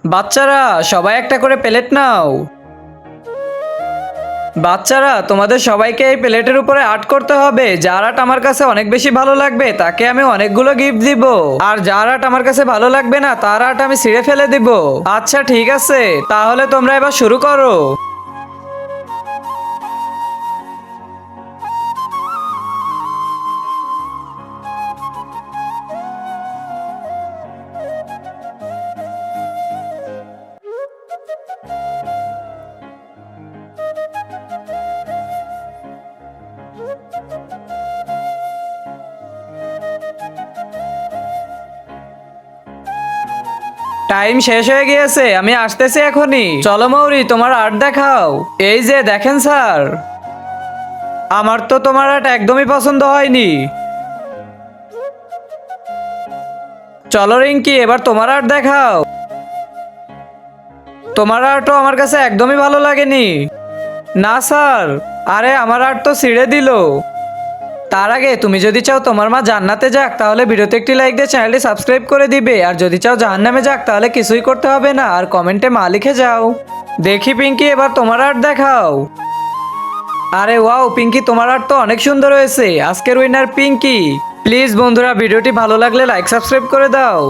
বাচ্চারা সবাই একটা করে প্লেট নাও। বাচ্চারা তোমাদের সবাইকে এই প্লেটের উপরে আর্ট করতে হবে। যার আর্ট আমার কাছে অনেক বেশি ভালো লাগবে তাকে আমি অনেকগুলো গিফট দিব, আর যার আর্ট আমার কাছে ভালো লাগবে না তার আর্ট আমি ছিঁড়ে ফেলে দিব। আচ্ছা ঠিক আছে, তাহলে তোমরা এবার শুরু করো। টাইম শেষ হয়ে গিয়েছে, আমি আসতেছি এখনই। চলো মৌরি, তোমার আর্ট দেখাও। এই যে দেখেন স্যার, আমার তো তোমার আর্ট একদমই পছন্দ হয়নি। চলো রিঙ্কি, এবার তোমার আর্ট দেখাও। তোমার আর্টও আমার কাছে একদমই ভালো লাগেনি। না স্যার, আরে আমার আর্ট তো ছিঁড়ে দিল। তার আগে তুমি যদি চাও তোমার মা জান্নাতে যাক তাহলে ভিডিওতে একটি লাইক দিয়ে চ্যানেলটি সাবস্ক্রাইব করে দিবে, আর যদি চাও জাহান্নামে যাক তাহলে কিছুই করতে হবে না, আর কমেন্টে মা লিখে যাও। দেখি পিঙ্কি, এবার তোমার আর্ট দেখাও। আরে ওয়াও পিঙ্কি, তোমার আর্ট তো অনেক সুন্দর হয়েছে। আজকের উইনার পিঙ্কি। প্লিজ বন্ধুরা, ভিডিওটি ভালো লাগলে লাইক সাবস্ক্রাইব করে দাও।